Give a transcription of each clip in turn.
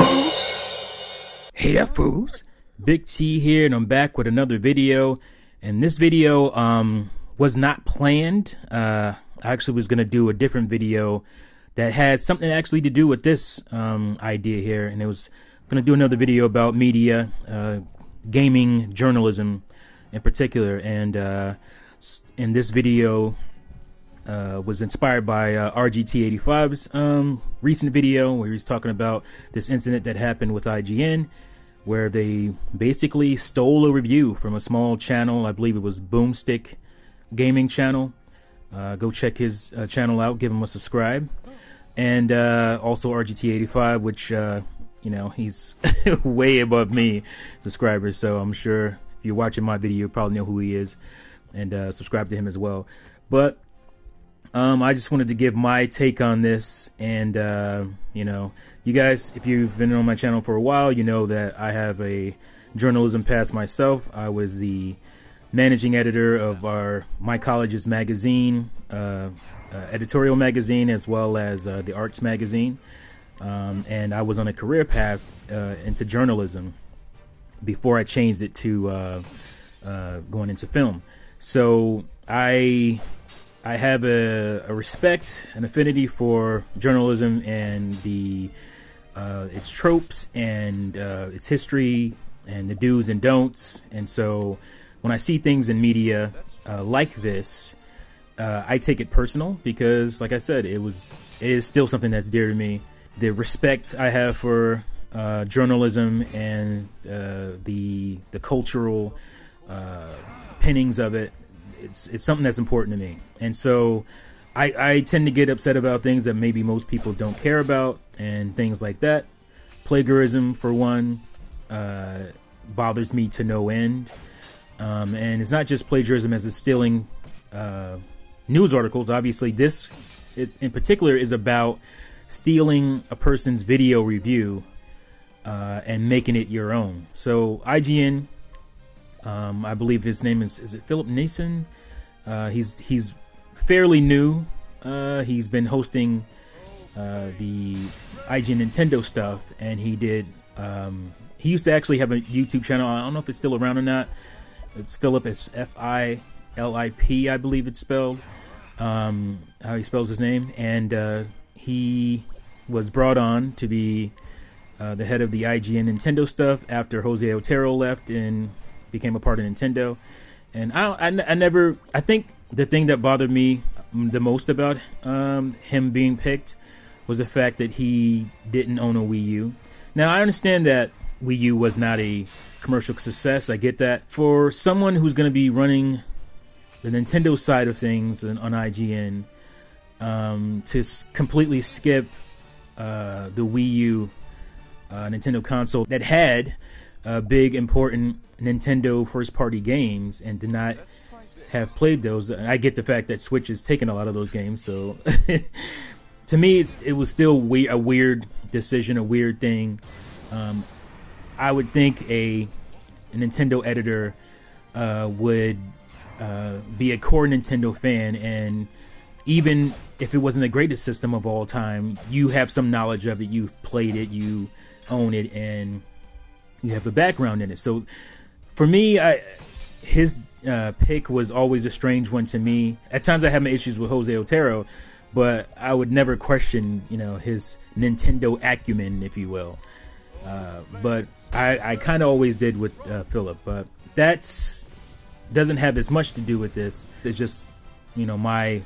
fools? Hey there, fools. Big T here, and I'm back with another video. And this video was not planned. I actually was going to do a different video that had something actually to do with this idea here. And it was going to do another video about media, gaming, journalism in particular. And in this video was inspired by RGT85's recent video where he's talking about this incident that happened with IGN, where they basically stole a review from a small channel. I believe it was Boomstick Gaming channel. Go check his channel out, give him a subscribe. And also RGT85, which you know, he's way above me subscribers, so I'm sure if you're watching my video you probably know who he is, and subscribe to him as well. But I just wanted to give my take on this, and you know, you guys, if you've been on my channel for a while, you know that I have a journalism past myself. I was the managing editor of my college's magazine, editorial magazine, as well as the arts magazine, and I was on a career path into journalism before I changed it to going into film. So I have a respect, an affinity for journalism and its tropes and its history and the do's and don'ts. And so when I see things in media like this, I take it personal because, like I said, it is still something that's dear to me. The respect I have for journalism and the cultural pinnings of it, it's something that's important to me. And so I tend to get upset about things that maybe most people don't care about, and things like that. Plagiarism, for one, bothers me to no end. And it's not just plagiarism as it's stealing news articles. Obviously, this in particular is about stealing a person's video review and making it your own. So IGN, I believe his name is it Philip Nason? He's fairly new. He's been hosting the IGN Nintendo stuff, and he used to actually have a YouTube channel. I don't know if it's still around or not. It's Philip. It's F-I-L-I-P, I believe it's spelled. How he spells his name. And he was brought on to be the head of the IGN Nintendo stuff after Jose Otero left and became a part of Nintendo. And I think the thing that bothered me the most about him being picked was the fact that he didn't own a Wii U. Now, I understand that Wii U was not a commercial success. I get that. For someone who's going to be running the Nintendo side of things on IGN, to completely skip the Wii U Nintendo console that had big, important Nintendo first-party games and did not have played those. I get the fact that Switch has taken a lot of those games, so to me it was still a weird decision, a weird thing. I would think a Nintendo editor would be a core Nintendo fan, and even if it wasn't the greatest system of all time, you have some knowledge of it, you've played it, you own it, and you have a background in it. So for me, his pick was always a strange one to me. At times I have my issues with Jose Otero, but I would never question, you know, his Nintendo acumen, if you will. But I kind of always did with Philip, but that's doesn't have as much to do with this. It's just, you know, my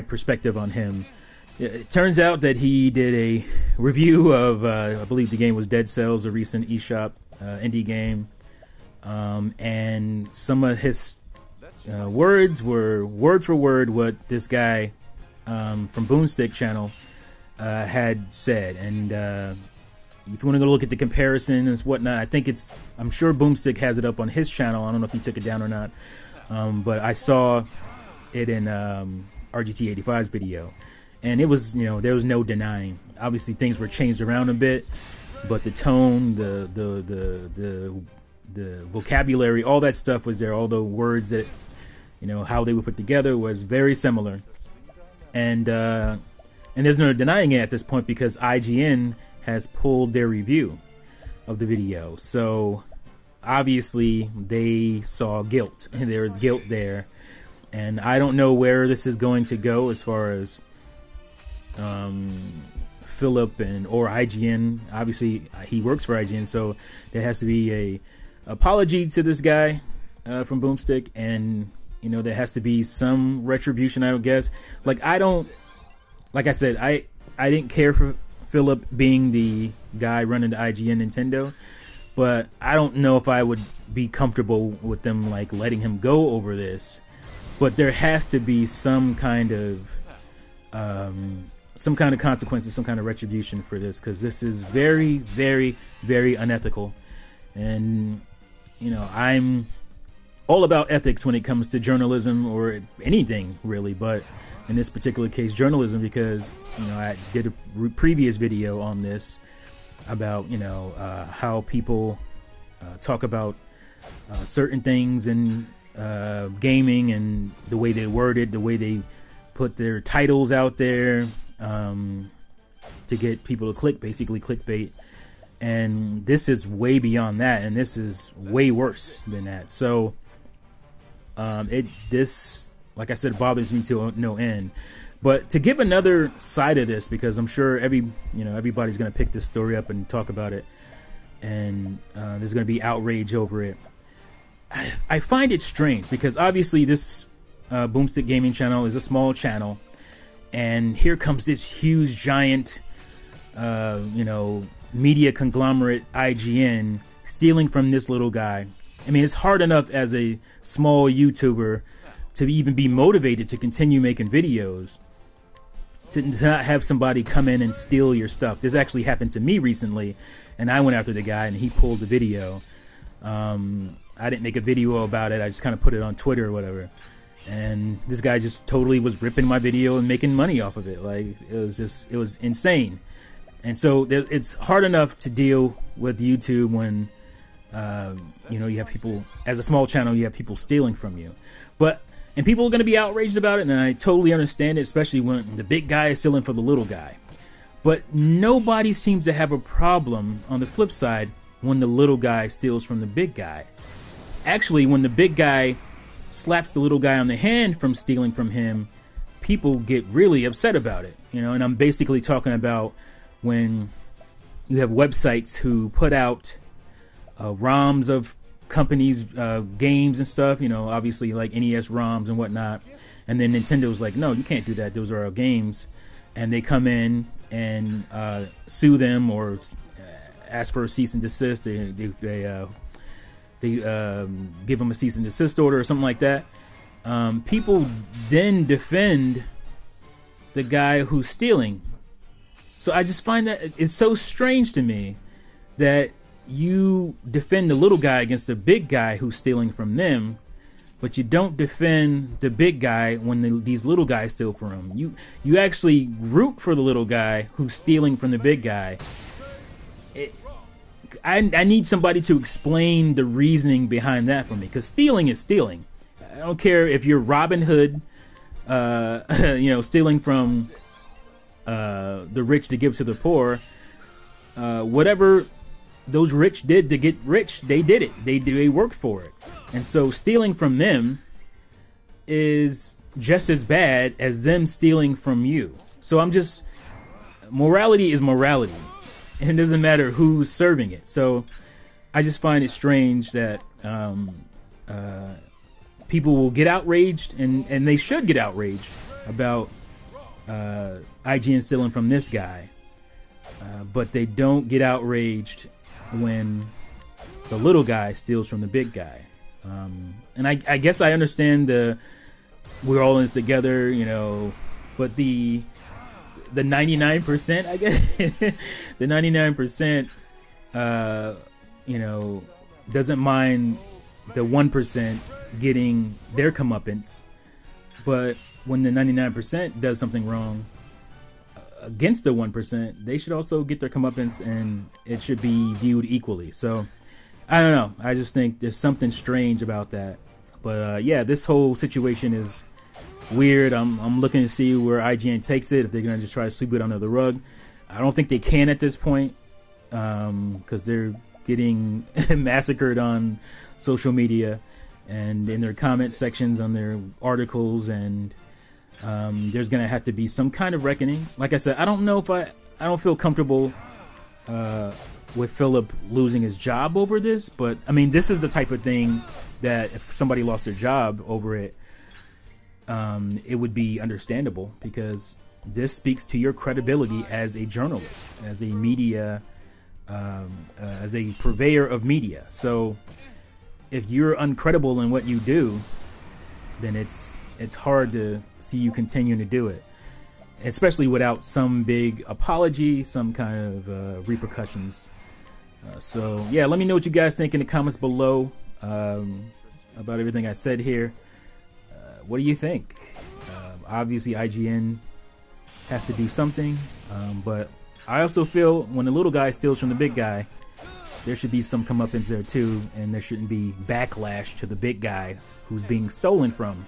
perspective on him. It turns out that he did a review of, I believe the game was Dead Cells, a recent eShop indie game, and some of his words were word for word what this guy from Boomstick channel had said. And if you want to go look at the comparison and whatnot, I'm sure Boomstick has it up on his channel. I don't know if he took it down or not, but I saw it in RGT85's video, and it was, you know, there was no denying. Obviously, things were changed around a bit, but the tone, the vocabulary, all that stuff was there. All the words that, you know, how they were put together was very similar, and there's no denying it at this point because IGN has pulled their review of the video. So obviously they saw guilt, and there is guilt there, and I don't know where this is going to go as far as Philip or IGN. Obviously he works for IGN, so there has to be a apology to this guy from Boomstick, and you know, there has to be some retribution, I would guess. Like I said, I didn't care for Philip being the guy running the IGN Nintendo, but I don't know if I would be comfortable with them like letting him go over this. But there has to be some kind of consequences, some kind of retribution for this, because this is very, very, very unethical. And you know, I'm all about ethics when it comes to journalism or anything really, but in this particular case, journalism, because you know, I did a previous video on this about, you know, how people talk about certain things in gaming, and the way they word it, the way they put their titles out there to get people to click, basically clickbait. And this is way beyond that, and this is way worse than that. So this, like I said, bothers me to no end. But to give another side of this, because I'm sure everybody's going to pick this story up and talk about it, and there's going to be outrage over it. I find it strange, because obviously this Boomstick Gaming channel is a small channel, and here comes this huge giant, you know, media conglomerate IGN stealing from this little guy. I mean, it's hard enough as a small YouTuber to even be motivated to continue making videos, to not have somebody come in and steal your stuff. This actually happened to me recently, and I went after the guy and he pulled the video. I didn't make a video about it, I just kind of put it on Twitter or whatever, and this guy just totally was ripping my video and making money off of it. Like, it was insane. And so it's hard enough to deal with YouTube when you know, you have people, as a small channel, you have people stealing from you. And people are going to be outraged about it, and I totally understand it, especially when the big guy is stealing for the little guy. But nobody seems to have a problem, on the flip side, when the little guy steals from the big guy. Actually, when the big guy slaps the little guy on the hand from stealing from him, people get really upset about it. You know, and I'm basically talking about when you have websites who put out ROMs of companies' games and stuff, you know, obviously like NES ROMs and whatnot, and then Nintendo's like, no, you can't do that, those are our games, and they come in and sue them or ask for a cease and desist. They give them a cease and desist order or something like that. People then defend the guy who's stealing. So I just find that it's so strange to me that you defend the little guy against the big guy who's stealing from them, but you don't defend the big guy when these little guys steal from him. You actually root for the little guy who's stealing from the big guy. I need somebody to explain the reasoning behind that for me, because stealing is stealing. I don't care if you're Robin Hood, you know, stealing from the rich to give to the poor. Whatever those rich did to get rich, they did it. They worked for it. And so stealing from them is just as bad as them stealing from you. So morality is morality. And it doesn't matter who's serving it. So I just find it strange that people will get outraged, and they should get outraged about IGN stealing from this guy. But they don't get outraged when the little guy steals from the big guy. And I guess I understand we're all in this together, you know, but the 99%, I guess, the 99%, you know, doesn't mind the 1% getting their comeuppance. But when the 99% does something wrong against the 1%, they should also get their comeuppance, and it should be viewed equally. So I don't know. I just think there's something strange about that. But yeah, this whole situation is weird. I'm looking to see where IGN takes it, if they're gonna just try to sweep it under the rug. I don't think they can at this point, because they're getting massacred on social media and in their comment sections on their articles, and there's gonna have to be some kind of reckoning. Like I said, I don't know if I don't feel comfortable with Philip losing his job over this, but I mean, this is the type of thing that if somebody lost their job over it, it would be understandable, because this speaks to your credibility as a journalist, as a media, as a purveyor of media. So if you're uncredible in what you do, then it's hard to see you continuing to do it, especially without some big apology, some kind of repercussions. So yeah, let me know what you guys think in the comments below about everything I said here. What do you think? Obviously IGN has to do something, but I also feel when the little guy steals from the big guy, there should be some comeuppance there too, and there shouldn't be backlash to the big guy who's being stolen from.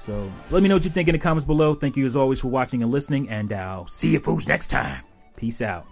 So let me know what you think in the comments below. Thank you as always for watching and listening, and I'll see you fools next time. Peace out.